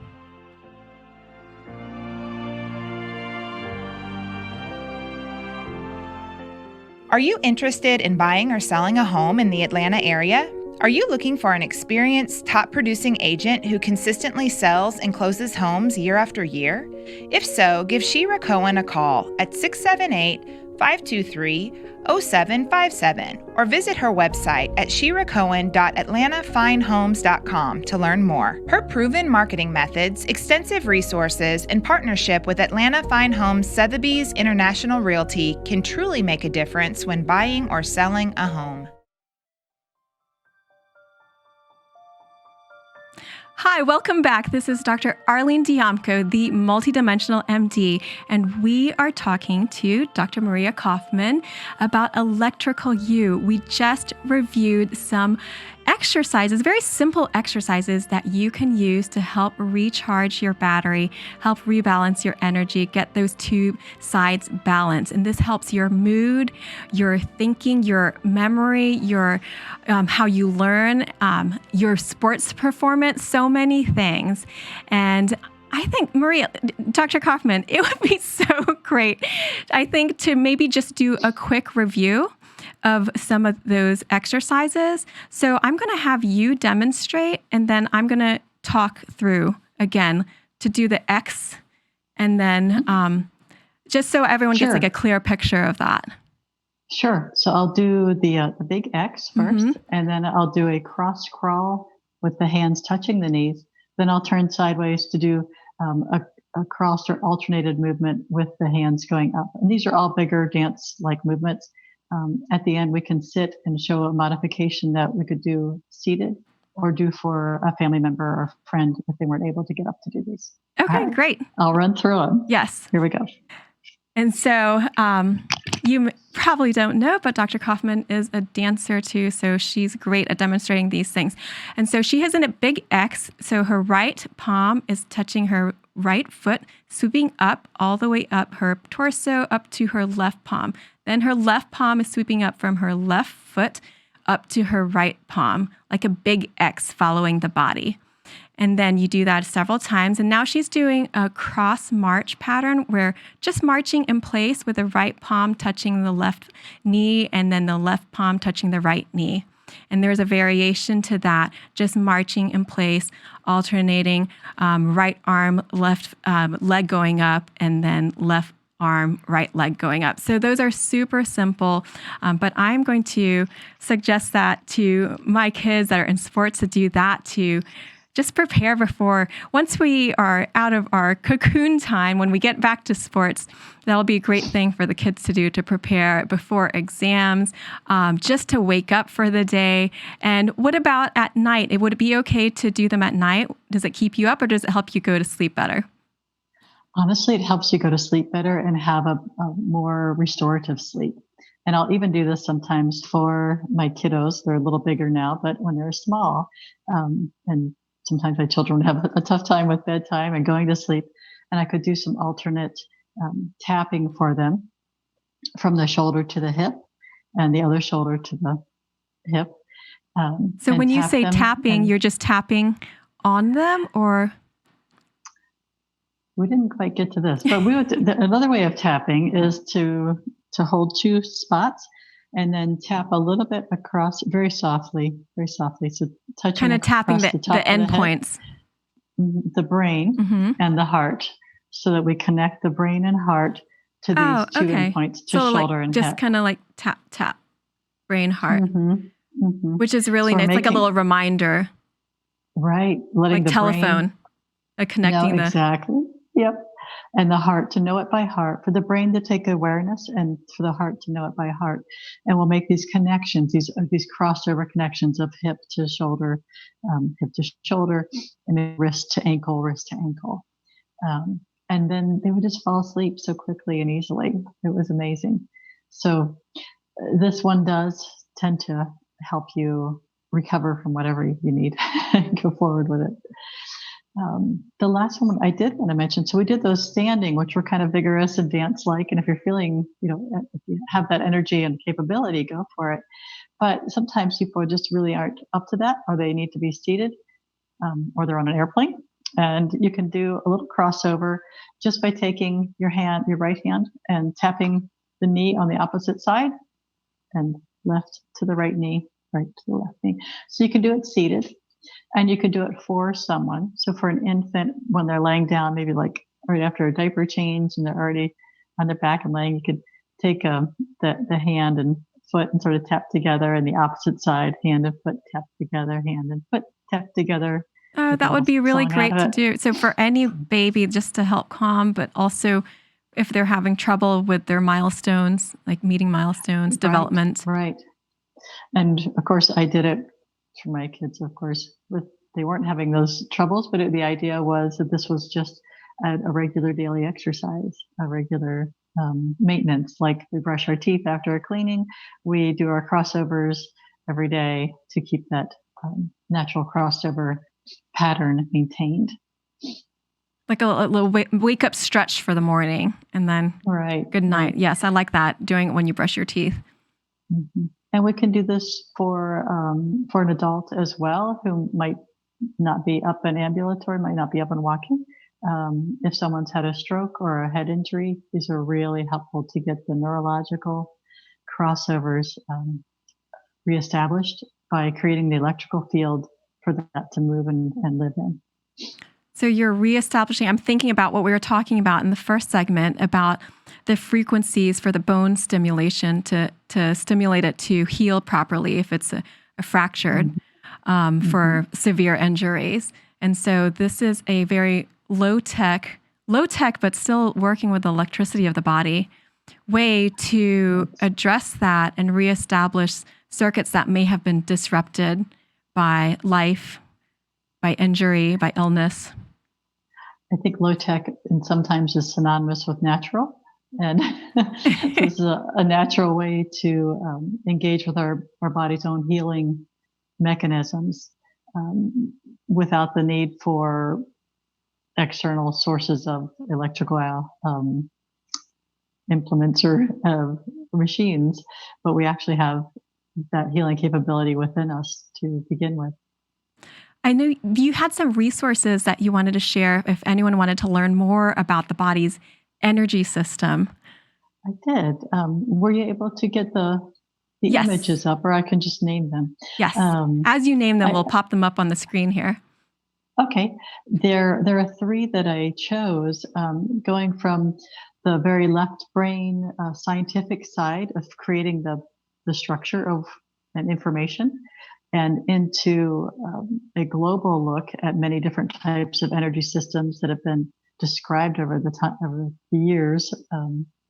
Are you interested in buying or selling a home in the Atlanta area? Are you looking for an experienced, top-producing agent who consistently sells and closes homes year after year? If so, give Shira Cohen a call at 678-523-0757 or visit her website at shiracohen.atlantafinehomes.com to learn more. Her proven marketing methods, extensive resources, and partnership with Atlanta Fine Homes Sotheby's International Realty can truly make a difference when buying or selling a home. Hi, welcome back. This is Dr. Arlene Dijamco, the MultiDimensional MD, and we are talking to Dr. Maria Coffman about electrical U. We just reviewed some exercises, very simple exercises that you can use to help recharge your battery, help rebalance your energy, get those two sides balanced. And this helps your mood, your thinking, your memory, your how you learn, your sports performance, so many things. And I think, Maria, Dr. Coffman, it would be so great, I think, to maybe just do a quick review of some of those exercises. So I'm going to have you demonstrate, and then I'm going to talk through again to do the X, and then just so everyone gets like a clear picture of that. Sure. So I'll do the big X first, and then I'll do a cross crawl with the hands touching the knees. Then I'll turn sideways to do a cross or alternated movement with the hands going up. And these are all bigger dance-like movements. At the end, we can sit and show a modification that we could do seated or do for a family member or friend if they weren't able to get up to do these. Okay, great. I'll run through them. Yes. Here we go. And so you probably don't know, but Dr. Coffman is a dancer too, so she's great at demonstrating these things. And so she has a big X, so her right palm is touching her right foot, sweeping up all the way up her torso up to her left palm. Then her left palm is sweeping up from her left foot up to her right palm, like a big X following the body. And then you do that several times. And now she's doing a cross march pattern where just marching in place with the right palm touching the left knee and then the left palm touching the right knee. And there's a variation to that, just marching in place, alternating right arm, left leg going up, and then left arm, right leg going up. So those are super simple, but I'm going to suggest that to my kids that are in sports to do that to just prepare before, once we are out of our cocoon time, when we get back to sports, that'll be a great thing for the kids to do to prepare before exams, just to wake up for the day. And what about at night? Would it be okay to do them at night? Does it keep you up or does it help you go to sleep better? Honestly, it helps you go to sleep better and have a more restorative sleep. And I'll even do this sometimes for my kiddos. They're a little bigger now, but when they're small, and sometimes my children have a tough time with bedtime and going to sleep, and I could do some alternate tapping for them from the shoulder to the hip and the other shoulder to the hip. So when you say tapping, you're just tapping on them, or? We didn't quite get to this, but another way of tapping is to hold two spots and then tap a little bit across very softly. So touching kind of tapping the end points, the brain and the heart. so that we connect the brain and heart to these two endpoints, to shoulder and just head. kind of like tap, tap, brain, heart, which is really So nice. Like a little reminder. Right. Letting like the telephone, brain connecting know exactly. Yep. And the heart to know it by heart, for the brain to take awareness and for the heart to know it by heart. And we'll make these connections, these crossover connections of hip to shoulder, and then wrist to ankle, wrist to ankle. And then they would just fall asleep so quickly and easily. It was amazing. So this one does tend to help you recover from whatever you need and go forward with it. The last one I did want to mention, so we did those standing, which were kind of vigorous and dance-like. And if you're feeling, if you have that energy and capability, go for it. But sometimes people just really aren't up to that, or they need to be seated, or they're on an airplane. And you can do a little crossover just by taking your right hand, and tapping the knee on the opposite side, and left to the right knee, right to the left knee. So you can do it seated. And you could do it for someone. So for an infant, when they're laying down, maybe like right after a diaper change and they're already on their back and laying, you could take the hand and foot and sort of tap together, and the opposite side, hand and foot tap together, hand and foot tap together. That would be really great to do. So for any baby, just to help calm, but also if they're having trouble with their milestones, like meeting milestones, development. Right. And of course, I did it for my kids, of course, they weren't having those troubles, but the idea was that this was just a regular daily exercise, a regular maintenance. Like we brush our teeth after a cleaning, we do our crossovers every day to keep that natural crossover pattern maintained. Like a little wake up stretch for the morning, and then good night. Right. Yes, I like that, doing it when you brush your teeth. Mm-hmm. And we can do this for an adult as well, who might not be up and ambulatory, might not be up and walking. If someone's had a stroke or a head injury, these are really helpful to get the neurological crossovers reestablished by creating the electrical field for that to move and live in. So you're reestablishing, I'm thinking about what we were talking about in the first segment about the frequencies for the bone stimulation to stimulate it to heal properly if it's a fractured for severe injuries. And so this is a very low tech, but still working with the electricity of the body way to address that and reestablish circuits that may have been disrupted by life, by injury, by illness. I think low tech and sometimes is synonymous with natural. And this is a natural way to engage with our body's own healing mechanisms without the need for external sources of electrical implements or machines. But we actually have that healing capability within us to begin with. I know you had some resources that you wanted to share if anyone wanted to learn more about the body's energy system. I did. Were you able to get the yes. images up, or I can just name them? Yes. As you name them, we'll pop them up on the screen here. Okay. There are three that I chose, going from the very left brain scientific side of creating the structure of an information, and into a global look at many different types of energy systems that have been described over the years,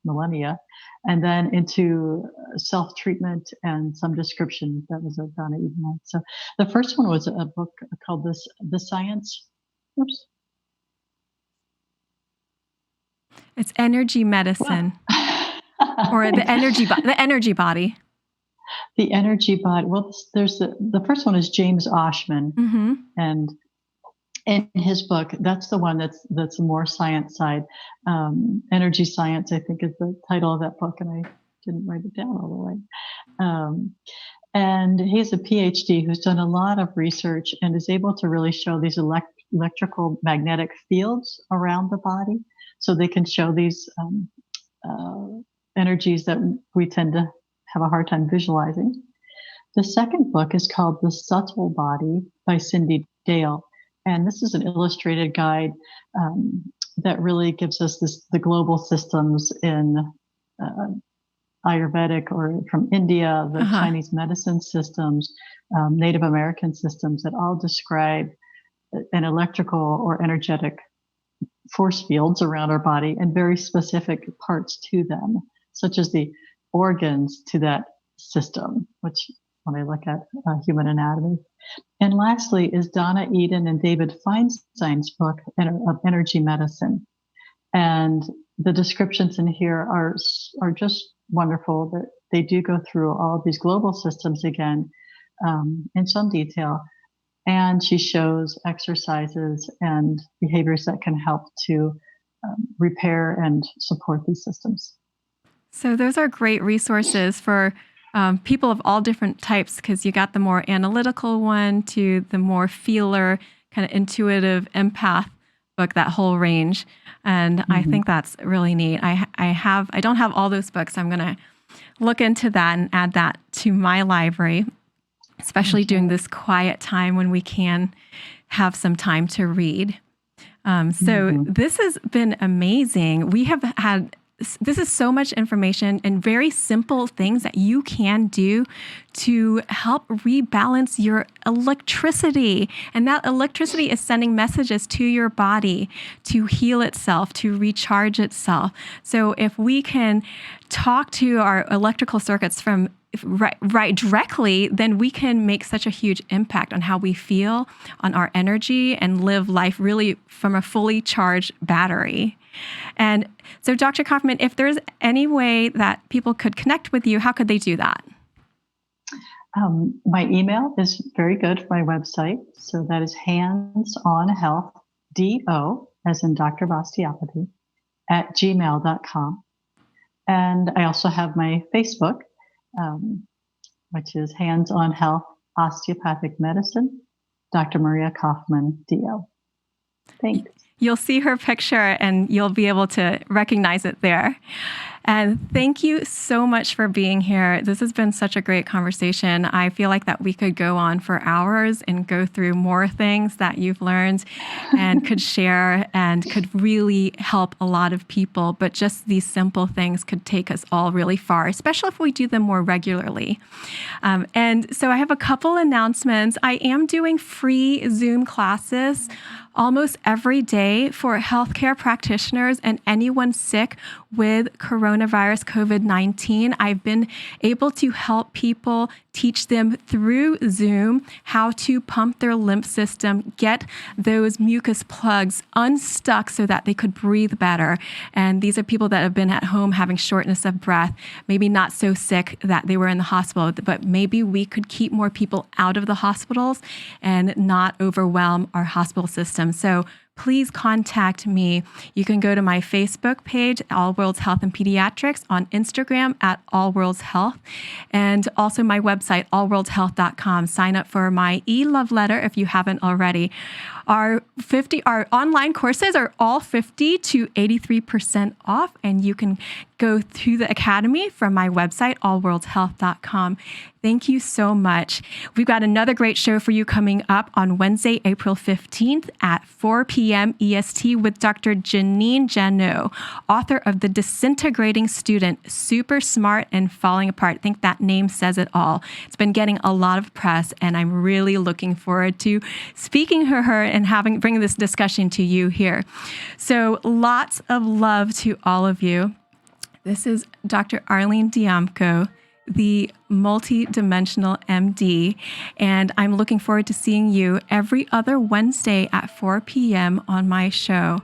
millennia, and then into self-treatment and some description that was done at Eden. So the first one was a book called The Science. Oops. It's energy medicine, or the energy body. The energy body. Well, there's the first one is James Oshman, and in his book, that's the one that's the more science side. Energy Science, I think, is the title of that book, and I didn't write it down all the way. And he's a PhD who's done a lot of research and is able to really show these electrical magnetic fields around the body, so they can show these energies that we tend to have a hard time visualizing. The second book is called The Subtle Body by Cindy Dale. And this is an illustrated guide that really gives us the global systems in Ayurvedic or from India, the Chinese medicine systems, Native American systems that all describe an electrical or energetic force fields around our body and very specific parts to them, such as the organs to that system, which when I look at human anatomy. And lastly is Donna Eden and David Feinstein's book of energy medicine. And the descriptions in here are just wonderful. That they do go through all of these global systems again in some detail. And she shows exercises and behaviors that can help to repair and support these systems. So those are great resources for people of all different types, because you got the more analytical one to the more feeler, kind of intuitive empath book, that whole range. And I think that's really neat. I don't have all those books. I'm going to look into that and add that to my library, especially during this quiet time when we can have some time to read. So this has been amazing. This is so much information and very simple things that you can do to help rebalance your electricity. And that electricity is sending messages to your body to heal itself, to recharge itself. So if we can talk to our electrical circuits from right directly, then we can make such a huge impact on how we feel, on our energy, and live life really from a fully charged battery. And so, Dr. Coffman, if there's any way that people could connect with you, how could they do that? My email is very good for my website. So that is handsonhealth, DO, as in Dr. of Osteopathy, @gmail.com. And I also have my Facebook, which is Hands on Health Osteopathic Medicine, Dr. Maria Coffman, DO. Thanks. You'll see her picture and you'll be able to recognize it there. And thank you so much for being here. This has been such a great conversation. I feel like that we could go on for hours and go through more things that you've learned and could share and could really help a lot of people. But just these simple things could take us all really far, especially if we do them more regularly. And so I have a couple announcements. I am doing free Zoom classes almost every day for healthcare practitioners and anyone sick with coronavirus COVID-19. I've been able to help people, teach them through Zoom how to pump their lymph system, get those mucus plugs unstuck so that they could breathe better. And these are people that have been at home having shortness of breath, maybe not so sick that they were in the hospital, but maybe we could keep more people out of the hospitals and not overwhelm our hospital system. So please contact me. You can go to my Facebook page, All Worlds Health and Pediatrics, on Instagram @allworldshealth, and also my website, allworldshealth.com. Sign up for my e-love letter if you haven't already. Our online courses are all 50 to 83% off, and you can go through the academy from my website, allworldshealth.com. Thank you so much. We've got another great show for you coming up on Wednesday, April 15th at 4 p.m. EST with Dr. Janine Janot, author of The Disintegrating Student, Super Smart and Falling Apart. I think that name says it all. It's been getting a lot of press, and I'm really looking forward to speaking to her and bringing this discussion to you here. So lots of love to all of you. This is Dr. Arlene Dijamco, the MultiDimensional MD, and I'm looking forward to seeing you every other Wednesday at 4 p.m. on my show.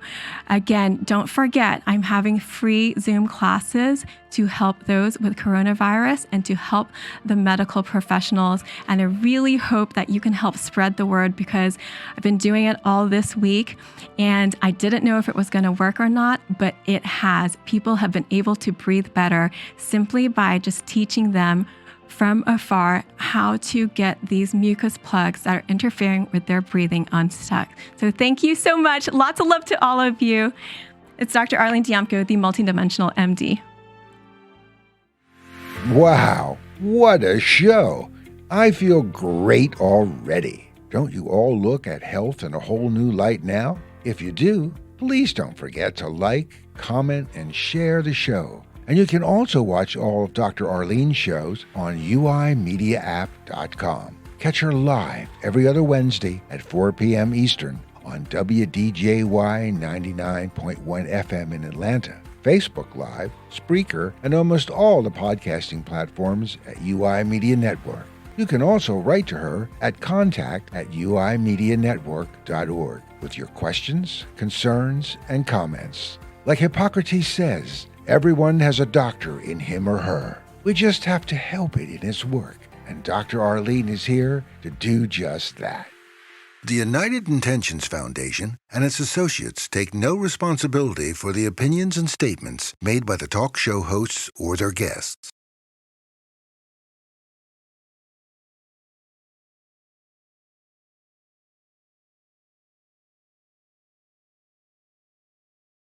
Again, don't forget, I'm having free Zoom classes to help those with coronavirus and to help the medical professionals. And I really hope that you can help spread the word, because I've been doing it all this week and I didn't know if it was going to work or not, but it has. People have been able to breathe better simply by just teaching them from afar how to get these mucus plugs that are interfering with their breathing unstuck. So thank you so much. Lots of love to all of you. It's Dr. Arlene Dijamco, the MultiDimensional MD. Wow, what a show! I feel great already. Don't you all look at health in a whole new light now? If you do, Please don't forget to like, comment, and share the show. And you can also watch all of Dr. Arlene's shows on uimediaapp.com. Catch her live every other Wednesday at 4 p.m. Eastern on WDJY 99.1 FM in Atlanta, Facebook Live, Spreaker, and almost all the podcasting platforms at UI Media Network. You can also write to her at contact@uimedianetwork.org with your questions, concerns, and comments. Like Hippocrates says, everyone has a doctor in him or her. We just have to help it in its work. And Dr. Arlene is here to do just that. The United Intentions Foundation and its associates take no responsibility for the opinions and statements made by the talk show hosts or their guests.